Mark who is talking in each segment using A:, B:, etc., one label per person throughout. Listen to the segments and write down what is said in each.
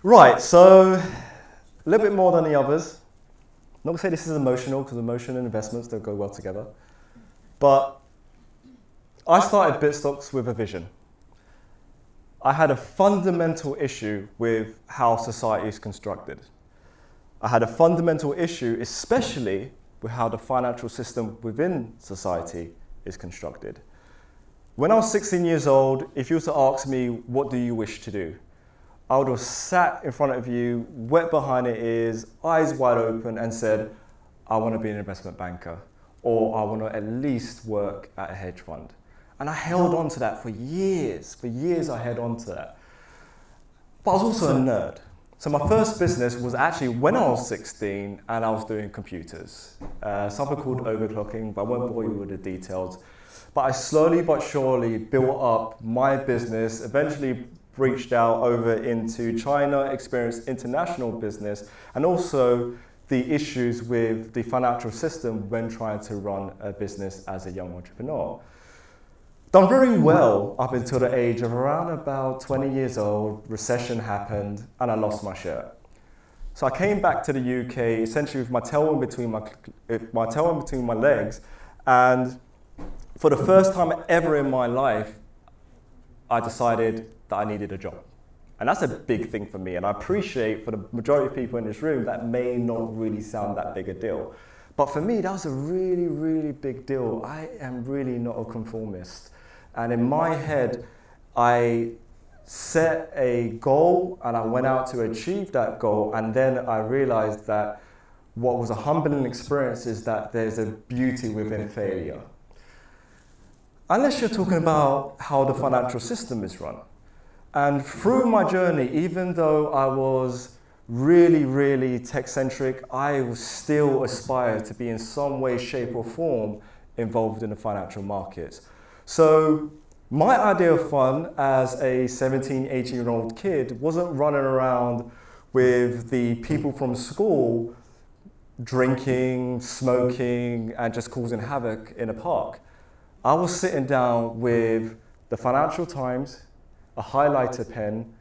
A: Right, so a little bit more than the others. Not gonna say this is emotional, because emotion and investments don't go well together. But I started Bitstocks with a vision. I had a fundamental issue with how society is constructed. I had a fundamental issue, especially with how the financial system within society is constructed. When I was 16 years old, if you were to ask me, what do you wish to do? I would have sat in front of you, wet behind the ears, eyes wide open, and said, I want to be an investment banker, or I want to at least work at a hedge fund. And I held on to that for years. For years I held on to that. But I was also a nerd. So my first business was actually when I was 16 and I was doing computers. Something called overclocking, but I won't bore you with the details. But I slowly but surely built up my business, eventually reached out over into China, experienced international business, and also the issues with the financial system when trying to run a business as a young entrepreneur. Done very well up until the age of around about 20 years old, recession happened, and I lost my shirt. So I came back to the UK essentially with my tail in between my legs, and for the first time ever in my life, I decided that I needed a job. And that's a big thing for me, and I appreciate for the majority of people in this room that may not really sound that big a deal. But for me, that was a really, really big deal. I am really not a conformist. And in my head, I set a goal and I went out to achieve that goal. And then I realized that what was a humbling experience is that there's a beauty within failure. Unless you're talking about how the financial system is run. And through my journey, even though I was really, really tech-centric, I still aspired to be in some way, shape or form involved in the financial markets. So my idea of fun as a 17, 18-year-old kid wasn't running around with the people from school drinking, smoking, and just causing havoc in a park. I was sitting down with the Financial Times, a highlighter pen,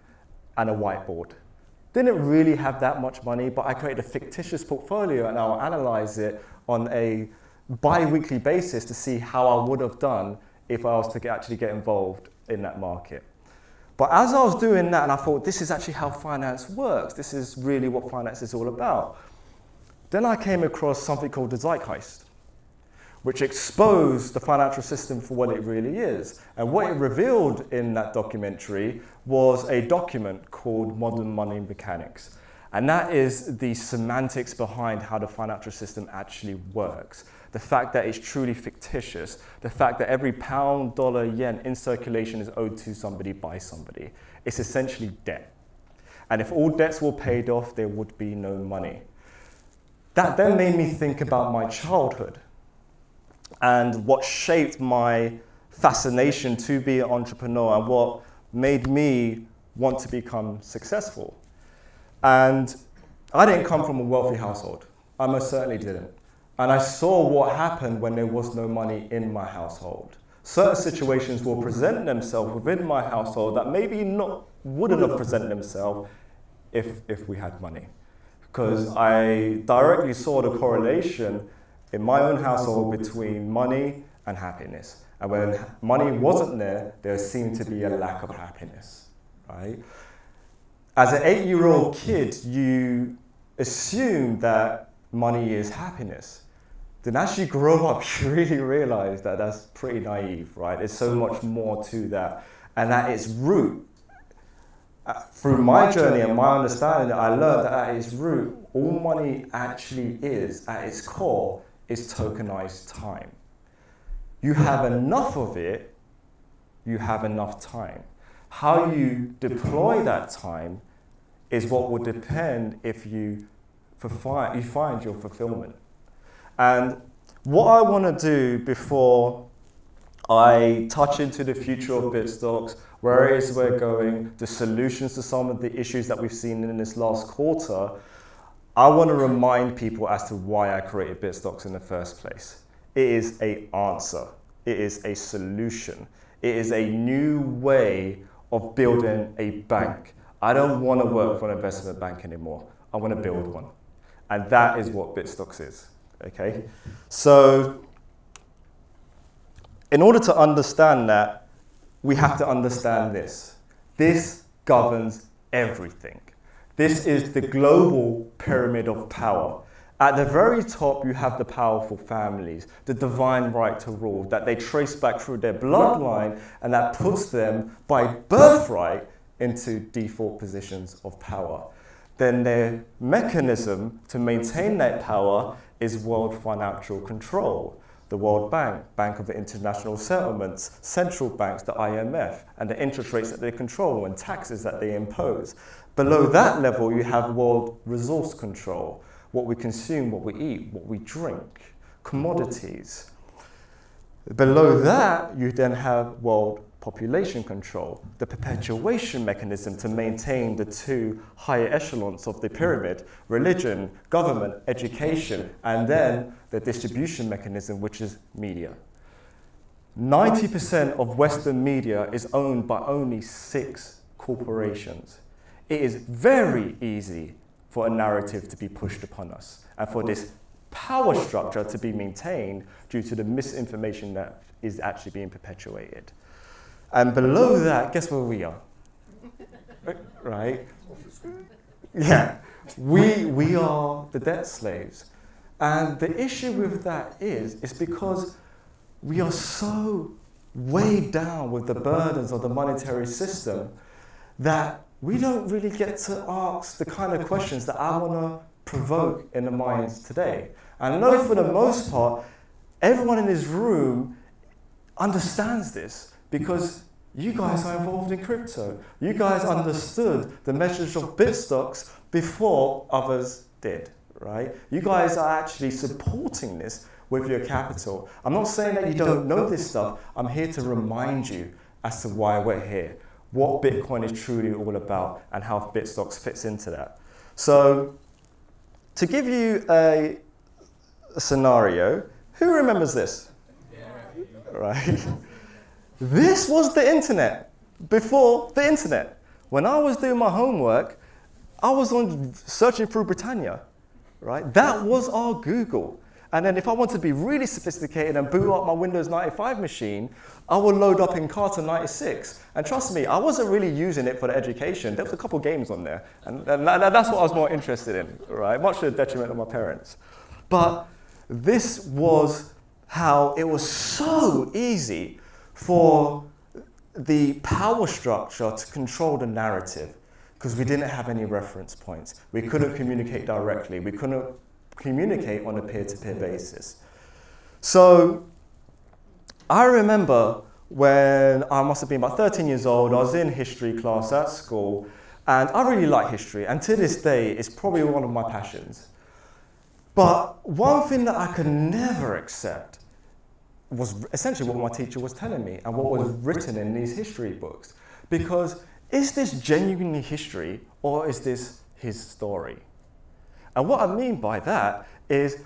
A: and a whiteboard. Didn't really have that much money, but I created a fictitious portfolio and I'll analyze it on a bi-weekly basis to see how I would have done if I was to actually get involved in that market. But as I was doing that, and I thought, this is actually how finance works. This is really what finance is all about. Then I came across something called the zeitgeist, which exposed the financial system for what it really is. And what it revealed in that documentary was a document called Modern Money Mechanics. And that is the semantics behind how the financial system actually works. The fact that it's truly fictitious, the fact that every pound, dollar, yen in circulation is owed to somebody by somebody. It's essentially debt. And if all debts were paid off, there would be no money. That then made me think about my childhood and what shaped my fascination to be an entrepreneur and what made me want to become successful. And I didn't come from a wealthy household. I most certainly didn't. And I saw what happened when there was no money in my household. Certain situations will present themselves within my household that maybe wouldn't have presented themselves if we had money. Because I directly saw the correlation in my own household between money and happiness. And when money wasn't there, there seemed to be a lack of happiness, right? As an 8-year-old kid, you assume that money is happiness. Then as you grow up, you really realize that that's pretty naive, right? There's so much more to that. And at its root, through my journey and my understanding, I learned that at its root, all money actually is, at its core, is tokenized time. You have enough of it, you have enough time. How you deploy that time is what will depend if you find your fulfillment. And what I want to do before I touch into the future of Bitstocks, where it is we're going, the solutions to some of the issues that we've seen in this last quarter, I want to remind people as to why I created Bitstocks in the first place. It is an answer. It is a solution. It is a new way of building a bank, I don't want to work for an investment bank anymore. I want to build one. And that is what Bitstocks is, okay? So in order to understand that, we have to understand this. This governs everything. This is the global pyramid of power. At the very top, you have the powerful families, the divine right to rule that they trace back through their bloodline, and that puts them by birthright into default positions of power. Then their mechanism to maintain that power is world financial control. The World Bank, Bank of International Settlements, central banks, the IMF, and the interest rates that they control and taxes that they impose. Below that level, you have world resource control, what we consume, what we eat, what we drink, commodities. Below that, you then have world population control, the perpetuation mechanism to maintain the two higher echelons of the pyramid, religion, government, education, and then the distribution mechanism, which is media. 90% of Western media is owned by only 6 corporations. It is very easy for a narrative to be pushed upon us and for this power structure to be maintained due to the misinformation that is actually being perpetuated. And below that, guess where we are? Right? Yeah, we are the debt slaves. And the issue with that is because we are so weighed down with the burdens of the monetary system that we don't really get to ask the kind of questions that I want to provoke in the minds today. And I know for the most part, everyone in this room understands this because you guys are involved in crypto. You guys understood the message of Bitstocks before others did, right? You guys are actually supporting this with your capital. I'm not saying that you don't know this stuff. I'm here to remind you as to why we're here, what Bitcoin is truly all about, and how Bitstocks fits into that. So, to give you a scenario, who remembers this? Right? This was the internet before the internet. When I was doing my homework, I was searching through Britannia, right? That was our Google. And then if I wanted to be really sophisticated and boot up my Windows 95 machine, I would load up Encarta 96. And trust me, I wasn't really using it for the education. There was a couple games on there. And that's what I was more interested in, right? Much to the detriment of my parents. But this was how it was so easy for the power structure to control the narrative because we didn't have any reference points. We couldn't communicate directly. We couldn't communicate on a peer-to-peer basis. So I remember when I must have been about 13 years old, I was in history class at school, and I really like history, and to this day, it's probably one of my passions. But one thing that I could never accept was essentially what my teacher was telling me and what was written in these history books. Because is this genuinely history or is this his story? And what I mean by that is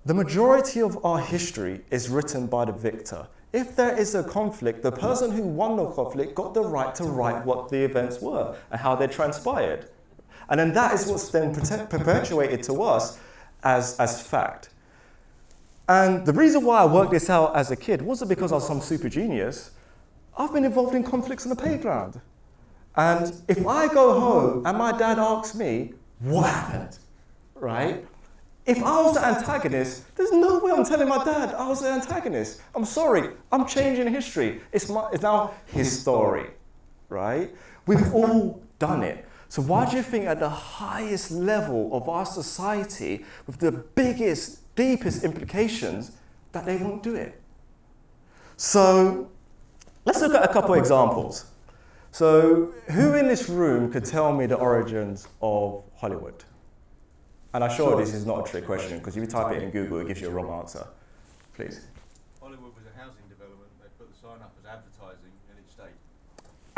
A: the majority of our history is written by the victor. If there is a conflict, the person who won the conflict got the right to write what the events were and how they transpired. And then that is what's then perpetuated to us as fact. And the reason why I worked this out as a kid wasn't because I was some super genius. I've been involved in conflicts on the playground. And if I go home and my dad asks me, what happened, right? If I was the antagonist, there's no way I'm telling my dad I was the antagonist. I'm sorry, I'm changing history. It's now his story, right? We've all done it. So why do you think at the highest level of our society, with the biggest, deepest implications, that they won't do it? So let's look at a couple of examples. So who in this room could tell me the origins of Hollywood? And I'm sure this is not a trick question, because if you type it in Google, it gives you a wrong answer. Please.
B: Hollywood was a housing development. They put the sign up as advertising in each state.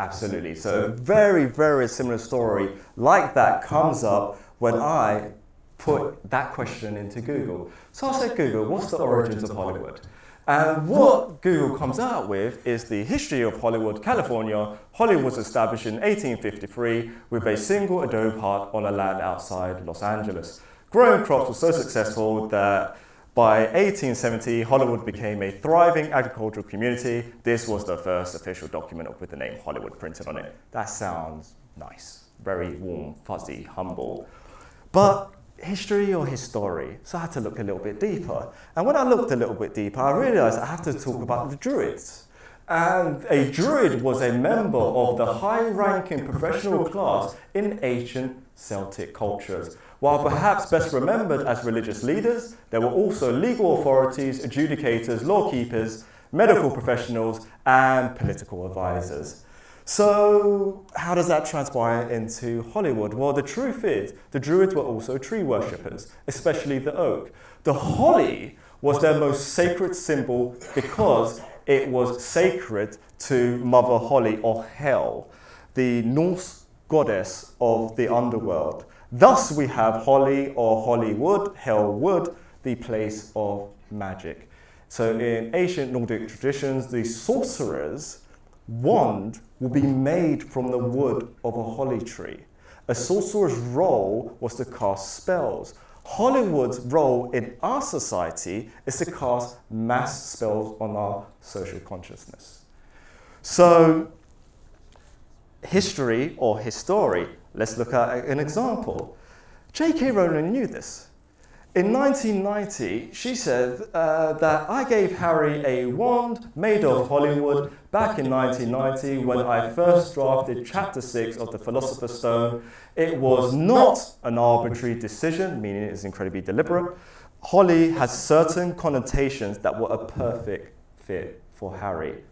A: Absolutely. So very, very similar story like that comes up when I put that question into Google. So I said, Google, what's the origins of Hollywood? And what Google comes out with is the history of Hollywood, California. Hollywood was established in 1853 with a single adobe hut on a land outside Los Angeles. Growing crops was so successful that by 1870, Hollywood became a thriving agricultural community. This was the first official document with the name Hollywood printed on it. That sounds nice, very warm, fuzzy, humble. But history or history? So I had to look a little bit deeper. And when I looked a little bit deeper, I realized I have to talk about the Druids. And a Druid was a member of the high-ranking professional class in ancient Celtic cultures. While perhaps best remembered as religious leaders, there were also legal authorities, adjudicators, lawkeepers, medical professionals, and political advisors. So how does that transpire into Hollywood? Well, the truth is, the Druids were also tree worshippers, especially the oak. The holly was their most sacred symbol because it was sacred to Mother Holly, or Hel, the Norse goddess of the underworld. Thus we have Holly or Hollywood, Hellwood, the place of magic. So in ancient Nordic traditions, the sorcerer's wand will be made from the wood of a holly tree. A sorcerer's role was to cast spells. Hollywood's role in our society is to cast mass spells on our social consciousness. So, history or history, let's look at an example. J.K. Rowling knew this. In 1990, she said that I gave Harry a wand made of Hollywood back in 1990 when I first drafted Chapter 6 of the Philosopher's Stone. It was not an arbitrary decision, meaning it is incredibly deliberate. Holly has certain connotations that were a perfect fit for Harry.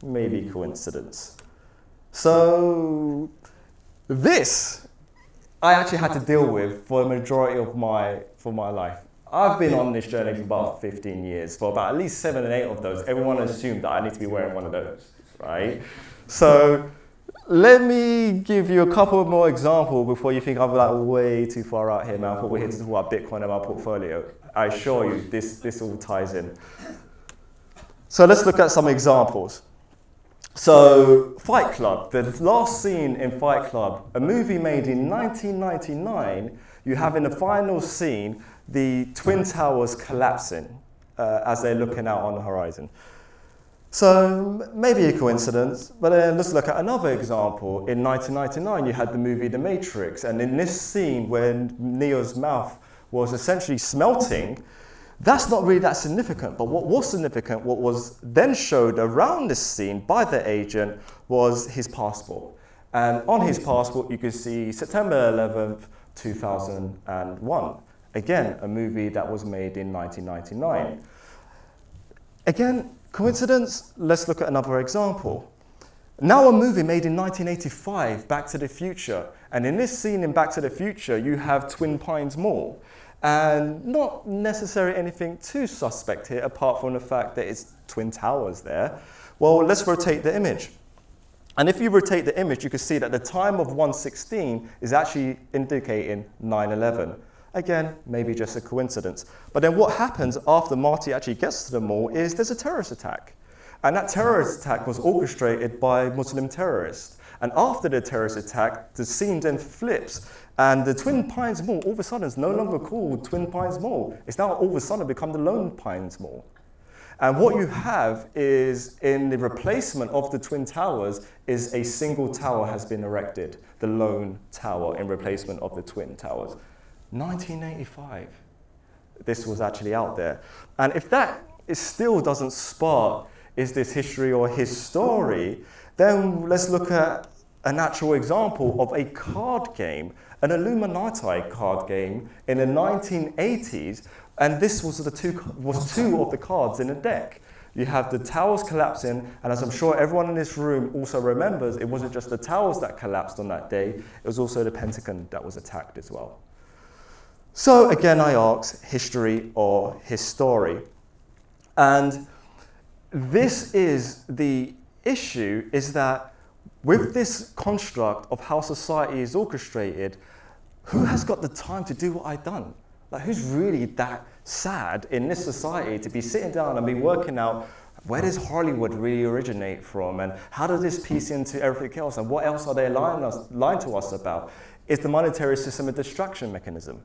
A: Maybe coincidence. So this I actually had to deal with for the majority of my life. I've been on this journey for about 15 years. For about at least 7 and 8 of those, everyone assumed that I need to be wearing one of those, right? So let me give you a couple more examples before you think I'm like way too far out here, man. I thought we're here to talk about Bitcoin and our portfolio. I assure you, this all ties in. So let's look at some examples. So, Fight Club, the last scene in Fight Club, a movie made in 1999, you have in the final scene the Twin Towers collapsing as they're looking out on the horizon. So, maybe a coincidence, but then let's look at another example. In 1999, you had the movie The Matrix, and in this scene when Neo's mouth was essentially smelting, that's not really that significant, but what was significant, what was then showed around this scene by the agent was his passport. And on his passport, you could see September 11th, 2001. Again, a movie that was made in 1999. Again, coincidence? Let's look at another example. Now a movie made in 1985, Back to the Future. And in this scene in Back to the Future, you have Twin Pines Mall. And not necessarily anything too suspect here, apart from the fact that it's Twin Towers there. Well, let's rotate the image. And if you rotate the image, you can see that the time of 1:16 is actually indicating 9/11. Again, maybe just a coincidence. But then what happens after Marty actually gets to the mall is there's a terrorist attack. And that terrorist attack was orchestrated by Muslim terrorists. And after the terrorist attack, the scene then flips. And the Twin Pines Mall, all of a sudden, is no longer called Twin Pines Mall. It's now all of a sudden become the Lone Pines Mall. And what you have is, in the replacement of the Twin Towers, is a single tower has been erected, the Lone Tower, in replacement of the Twin Towers. 1985, this was actually out there. And if that still doesn't spark, is this history or his story, then let's look at an actual example of a card game, an Illuminati card game in the 1980s, and this was two of the cards in a deck. You have the towers collapsing, and as I'm sure everyone in this room also remembers, it wasn't just the towers that collapsed on that day, it was also the Pentagon that was attacked as well. So again, I ask, history or his story? And this is the issue, is that with this construct of how society is orchestrated, who has got the time to do what I've done? Like, who's really that sad in this society to be sitting down and be working out where does Hollywood really originate from, and how does this piece into everything else, and what else are they lying to us about? Is the monetary system a distraction mechanism?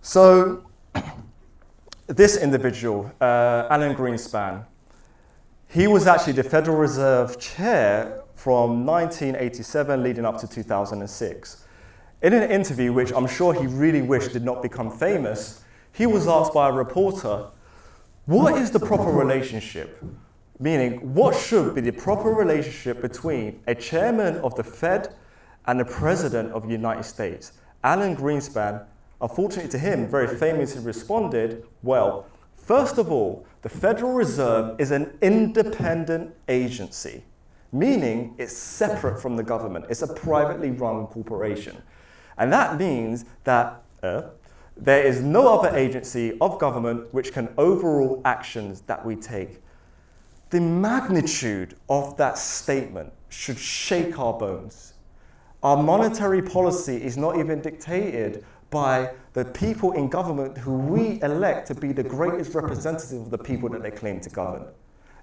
A: So this individual, Alan Greenspan, he was actually the Federal Reserve chair from 1987 leading up to 2006. In an interview, which I'm sure he really wished did not become famous, he was asked by a reporter, what is the proper relationship? Meaning, what should be the proper relationship between a chairman of the Fed and the president of the United States? Alan Greenspan, unfortunately to him, very famously responded, well, first of all, the Federal Reserve is an independent agency, meaning it's separate from the government. It's a privately run corporation. And that means that there is no other agency of government which can overrule actions that we take. The magnitude of that statement should shake our bones. Our monetary policy is not even dictated by the people in government who we elect to be the greatest representative of the people that they claim to govern.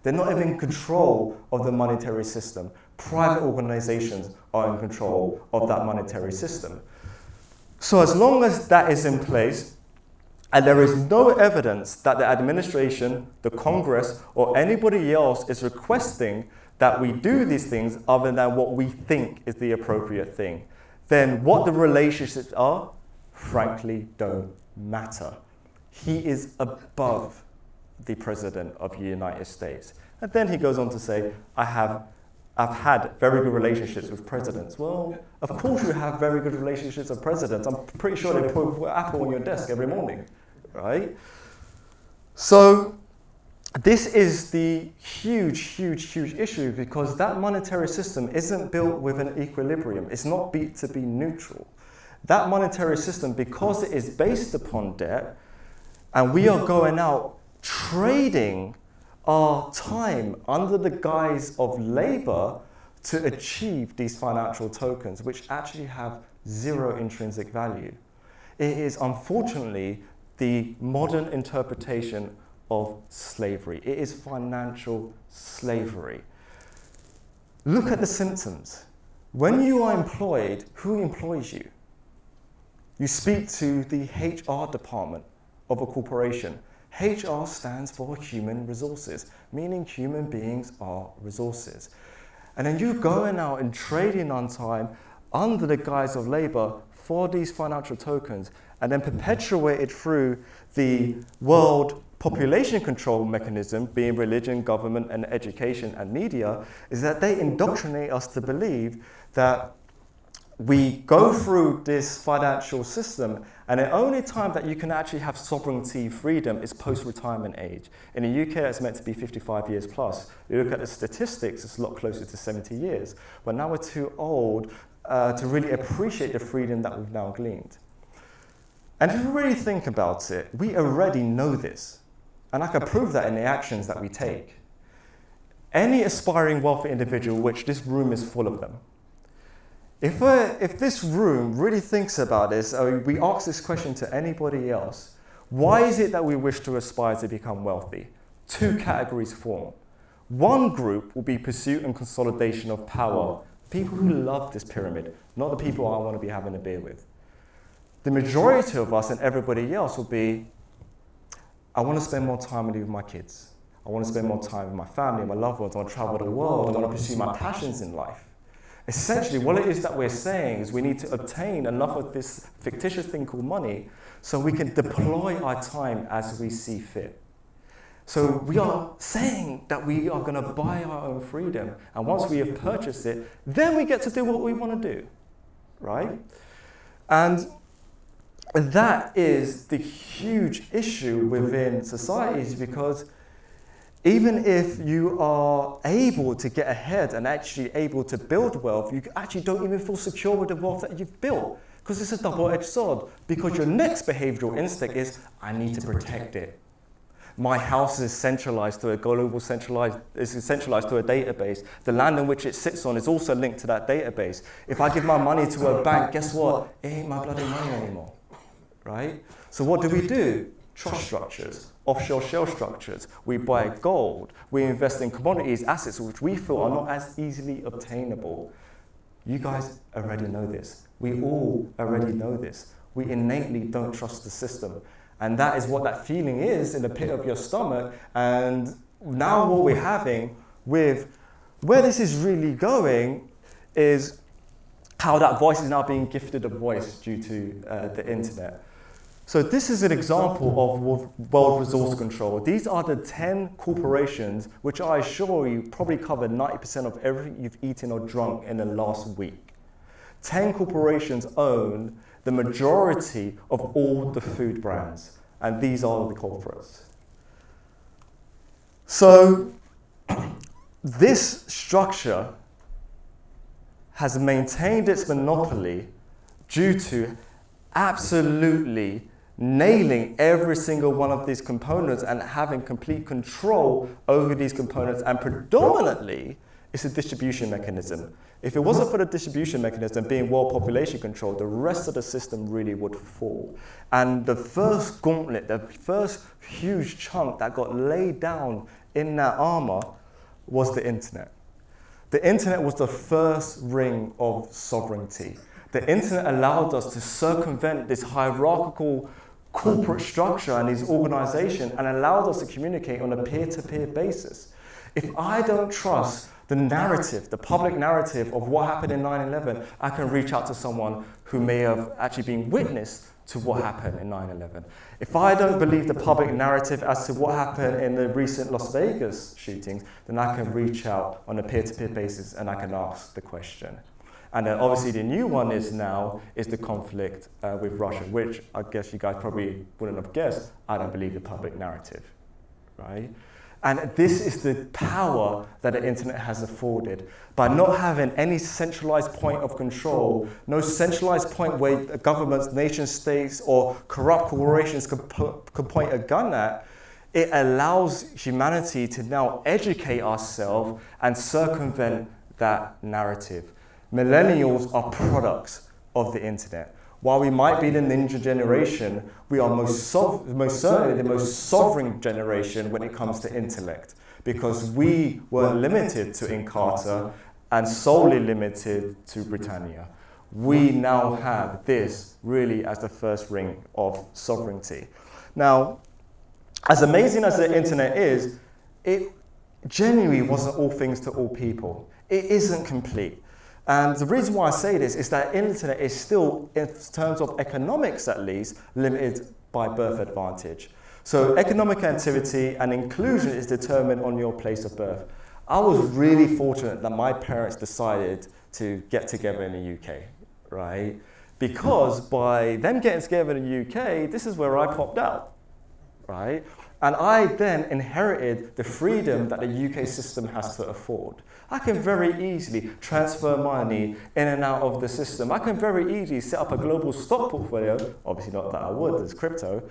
A: They're not even in control of the monetary system. Private organizations are in control of that monetary system. So as long as that is in place, and there is no evidence that the administration, the Congress, or anybody else is requesting that we do these things other than what we think is the appropriate thing, then what the relationships are, frankly, don't matter. He is above the President of the United States. And then he goes on to say, I've had very good relationships with presidents. Well, of course you have very good relationships with presidents. I'm pretty sure they put Apple on your desk every morning, right? So this is the huge issue, because that monetary system isn't built with an equilibrium. It's not built to be neutral. That monetary system, because it is based upon debt, and we are going out trading our time under the guise of labor to achieve these financial tokens, which actually have zero intrinsic value. It is unfortunately the modern interpretation of slavery. It is financial slavery. Look at the symptoms. When you are employed, who employs you? You speak to the HR department of a corporation. HR stands for human resources, meaning human beings are resources. And then you're going out and trading on time under the guise of labor for these financial tokens, and then perpetuated through the world population control mechanism, being religion, government, and education and media, is that they indoctrinate us to believe that we go through this financial system, and the only time that you can actually have sovereignty freedom is post-retirement age. In the UK, it's meant to be 55 years plus. You look at the statistics, it's a lot closer to 70 years. But now we're too old to really appreciate the freedom that we've now gleaned. And if you really think about it, we already know this. And I can prove that in the actions that we take. Any aspiring wealthy individual, which this room is full of them, if this room really thinks about this, we ask this question to anybody else, why is it that we wish to aspire to become wealthy? Two categories form. One group will be pursuit and consolidation of power. People who love this pyramid, not the people I want to be having a beer with. The majority of us and everybody else will be, I want to spend more time with my kids. I want to spend more time with my family, my loved ones. I want to travel the world. I want to pursue my passions in life. Essentially, what it is that we're saying is we need to obtain enough of this fictitious thing called money so we can deploy our time as we see fit. So we are saying that we are going to buy our own freedom, and once we have purchased it, then we get to do what we want to do, right? And that is the huge issue within societies, because even if you are able to get ahead and actually able to build wealth, you actually don't even feel secure with the wealth that you've built, because it's a double-edged sword. Because your next behavioral instinct is, I need to protect it. My house is centralized to a global centralized to a database. The land in which it sits on is also linked to that database. If I give my money to a bank, guess what? It ain't my bloody money anymore. right? So what do? Trust structures, offshore shell structures. We buy gold. We invest in commodities, assets which we feel are not as easily obtainable. You guys already know this. We all already know this. We innately don't trust the system. And that is what that feeling is in the pit of your stomach. And now what we're having with where this is really going is how that voice is now being gifted a voice due to the internet. So this is an example of World Resource Control. These are the 10 corporations which I assure you probably cover 90% of everything you've eaten or drunk in the last week. 10 corporations own the majority of all the food brands, and these are the corporates. So this structure has maintained its monopoly due to absolutely nailing every single one of these components and having complete control over these components, and predominantly it's a distribution mechanism. If it wasn't for the distribution mechanism being world population control, the rest of the system really would fall. And the first gauntlet, the first huge chunk that got laid down in that armor was the internet. The internet was the first ring of sovereignty. The internet allowed us to circumvent this hierarchical corporate structure and these organizations, and allowed us to communicate on a peer-to-peer basis. If I don't trust the narrative, the public narrative of what happened in 9/11, I can reach out to someone who may have actually been witness to what happened in 9/11. If I don't believe the public narrative as to what happened in the recent Las Vegas shootings, then I can reach out on a peer-to-peer basis and I can ask the question. And then obviously the new one is the conflict with Russia, which I guess you guys probably wouldn't have guessed. I don't believe the public narrative, right? And this is the power that the internet has afforded. By not having any centralized point of control, no centralized point where governments, nation states, or corrupt corporations could point a gun at, it allows humanity to now educate ourselves and circumvent that narrative. Millennials are products of the internet. While we might be the ninja generation, we are most certainly the most sovereign generation when it comes to intellect, because we weren't limited to Encarta and solely limited to Britannia. We now have this really as the first ring of sovereignty. Now, as amazing as the internet is, it genuinely wasn't all things to all people. It isn't complete. And the reason why I say this is that internet is still, in terms of economics at least, limited by birth advantage. So economic activity and inclusion is determined on your place of birth. I was really fortunate that my parents decided to get together in the UK, right? Because by them getting together in the UK, this is where I popped out, right? And I then inherited the freedom that the UK system has to afford. I can very easily transfer money in and out of the system. I can very easily set up a global stock portfolio, obviously not that I would, there's crypto,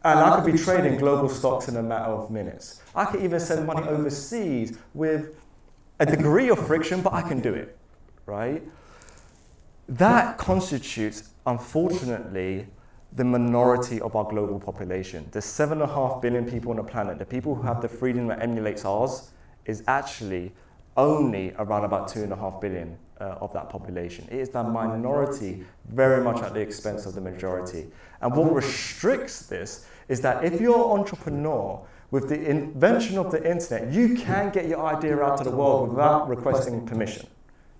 A: and I could be trading global stocks in a matter of minutes. I could even send money overseas with a degree of friction, but I can do it, right? That constitutes, unfortunately, the minority of our global population. There's 7.5 billion people on the planet. The people who have the freedom that emulates ours is actually only around about 2.5 billion of that population. It is that minority very much at the expense of the majority. And what restricts this is that if you're an entrepreneur, with the invention of the internet, you can get your idea out to the world without requesting permission.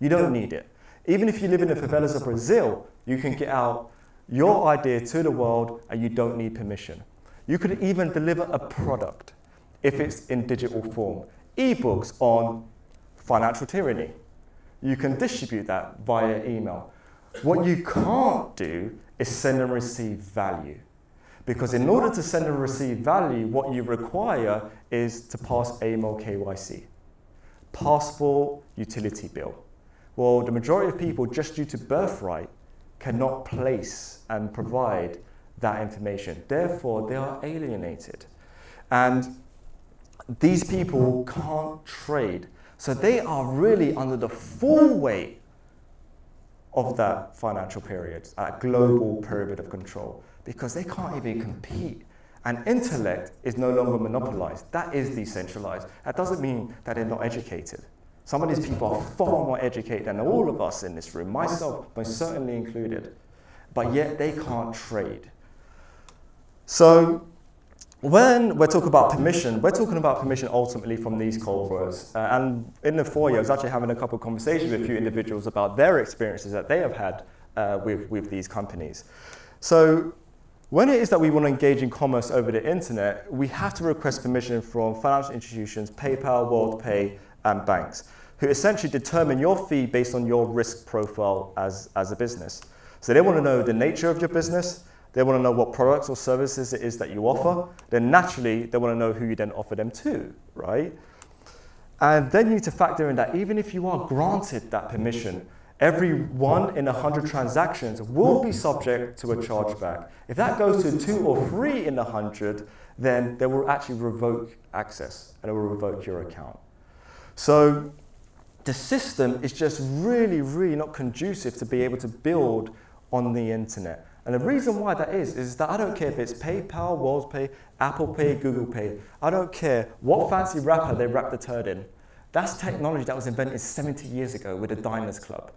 A: You don't need it. Even if you live in the favelas of Brazil, you can get out your idea to the world and you don't need permission. You could even deliver a product if it's in digital form. Ebooks on financial tyranny. You can distribute that via email. What you can't do is send and receive value. Because in order to send and receive value, what you require is to pass AML KYC. Passport utility bill. Well, the majority of people, just due to birthright, cannot place and provide that information. Therefore, they are alienated. And these people can't trade. So they are really under the full weight of that financial period, a global period of control. because they can't even compete. And intellect is no longer monopolized. That is decentralized. That doesn't mean that they're not educated. Some of these people are far more educated than all of us in this room, myself most certainly included, but yet they can't trade. So when we're talking about permission, we're talking about permission ultimately from these corporates. And in the foyer, I was actually having a couple of conversations with a few individuals about their experiences that they have had with these companies. So when it is that we want to engage in commerce over the internet, we have to request permission from financial institutions, PayPal, WorldPay, and banks, who essentially determine your fee based on your risk profile as a business. So they want to know the nature of your business, they want to know what products or services it is that you offer, then naturally they want to know who you then offer them to, right? And then you need to factor in that even if you are granted that permission, every 1 in 100 transactions will be subject to a chargeback. If that goes to 2 or 3 in 100, then they will actually revoke access and it will revoke your account. So the system is just really, really not conducive to be able to build on the internet. And the reason why that is that I don't care if it's PayPal, WorldPay, Apple Pay, Google Pay. I don't care what fancy wrapper they wrap the turd in. That's technology that was invented 70 years ago with the Diners Club.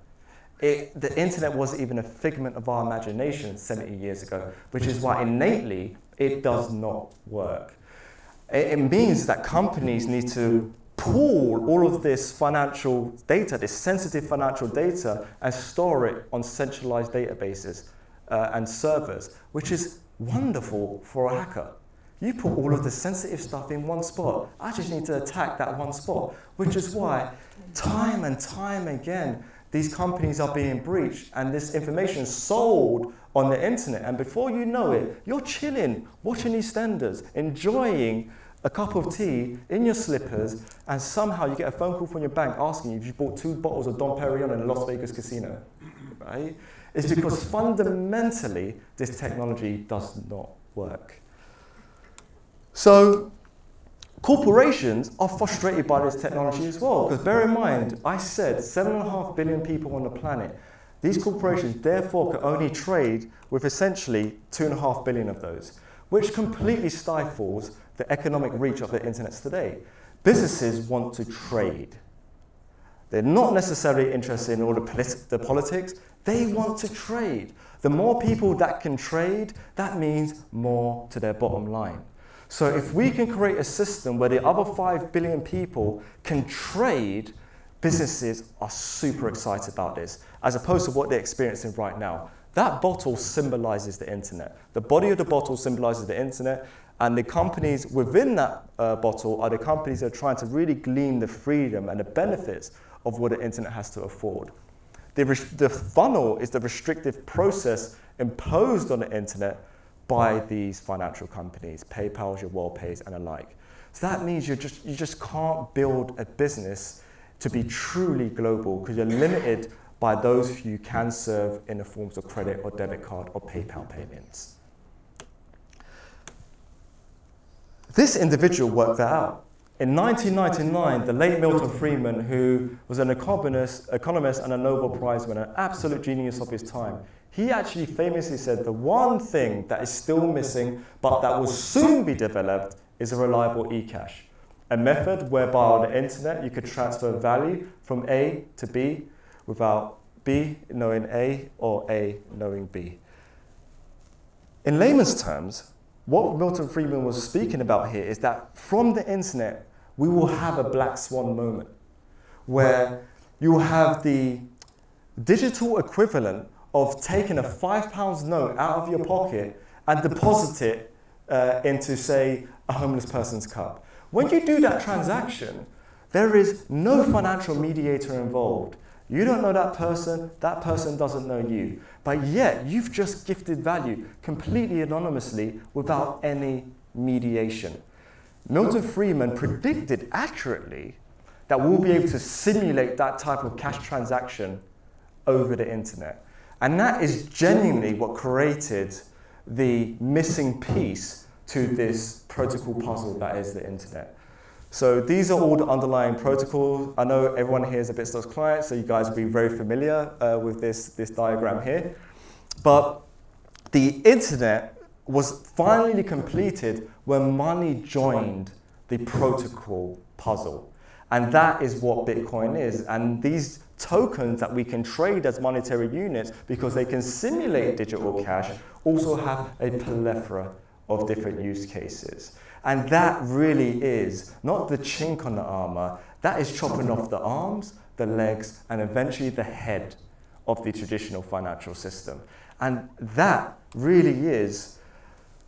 A: The internet wasn't even a figment of our imagination 70 years ago, which is why innately it does not work. It means that companies need to pool all of this financial data, this sensitive financial data, and store it on centralized databases and servers, which is wonderful for a hacker. You put all of the sensitive stuff in one spot. I just need to attack that one spot, which is why time and time again, these companies are being breached and this information is sold on the internet. And before you know it, you're chilling, watching EastEnders, enjoying a cup of tea in your slippers, and somehow you get a phone call from your bank asking you if you bought 2 bottles of Dom Perignon in a Las Vegas casino, right? It's because fundamentally this technology does not work. So corporations are frustrated by this technology as well, because bear in mind, I said 7.5 billion people on the planet. These corporations therefore can only trade with essentially 2.5 billion of those, which completely stifles the economic reach of the internet today. Businesses want to trade. They're not necessarily interested in all the politics. They want to trade. The more people that can trade, that means more to their bottom line. So if we can create a system where the other 5 billion people can trade, businesses are super excited about this, as opposed to what they're experiencing right now. That bottle symbolizes the internet. The body of the bottle symbolizes the internet, and the companies within that bottle are the companies that are trying to really glean the freedom and the benefits of what the internet has to afford. The funnel is the restrictive process imposed on the internet by these financial companies, PayPal, your WorldPays, and the like. So that means you just can't build a business to be truly global because you're limited by those who you can serve in the forms of credit or debit card or PayPal payments. This individual worked that out. In 1999, the late Milton Friedman, who was an economist and a Nobel Prize winner, an absolute genius of his time, he actually famously said the one thing that is still missing, but that will soon be developed, is a reliable e-cash. A method whereby on the internet you could transfer value from A to B without B knowing A or A knowing B. In layman's terms, what Milton Friedman was speaking about here is that from the internet, we will have a black swan moment where you will have the digital equivalent of taking a £5 note out of your pocket and deposit it into, say, a homeless person's cup. When you do that transaction, there is no financial mediator involved. You don't know that person doesn't know you. But yet, you've just gifted value completely anonymously without any mediation. Milton Friedman predicted accurately that we'll be able to simulate that type of cash transaction over the internet. And that is genuinely what created the missing piece to this protocol puzzle that is the internet. So these are all the underlying protocols. I know everyone here is a Bitstocks client, so you guys will be very familiar with this diagram here. But the internet was finally completed when money joined the protocol puzzle. And that is what Bitcoin is. And these tokens that we can trade as monetary units, because they can simulate digital cash, also have a plethora of different use cases. And that really is not the chink on the armor, that is chopping off the arms, the legs, and eventually the head of the traditional financial system. And that really is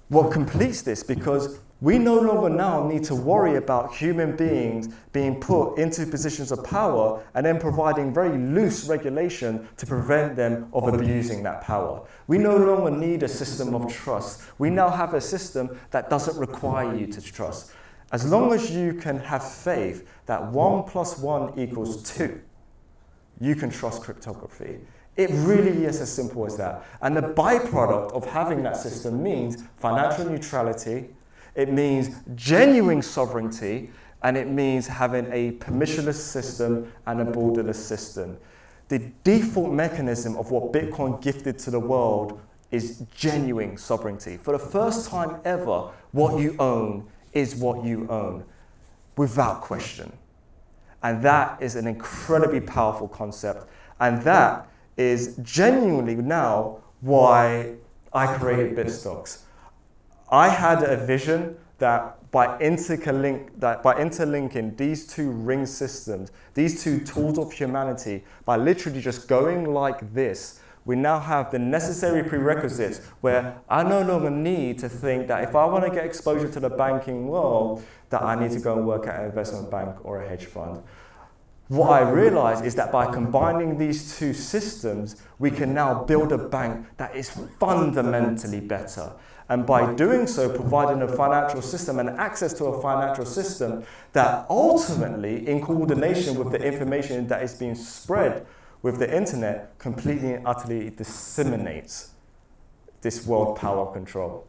A: what completes this, because we no longer now need to worry about human beings being put into positions of power and then providing very loose regulation to prevent them of abusing that power. We no longer need a system of trust. We now have a system that doesn't require you to trust. As long as you can have faith that 1 + 1 = 2, you can trust cryptography. It really is as simple as that. And the byproduct of having that system means financial neutrality, it means genuine sovereignty, and it means having a permissionless system and a borderless system. The default mechanism of what Bitcoin gifted to the world is genuine sovereignty. For the first time ever, what you own is what you own, without question. And that is an incredibly powerful concept. And that is genuinely now why I created Bitstocks. I had a vision that by interlinking these two ring systems, these two tools of humanity, by literally just going like this, we now have the necessary prerequisites where I no longer need to think that if I want to get exposure to the banking world, that I need to go and work at an investment bank or a hedge fund. What I realize is that by combining these two systems, we can now build a bank that is fundamentally better. And by doing so, providing a financial system and access to a financial system that ultimately, in coordination with the information that is being spread with the internet, completely and utterly disseminates this world power control.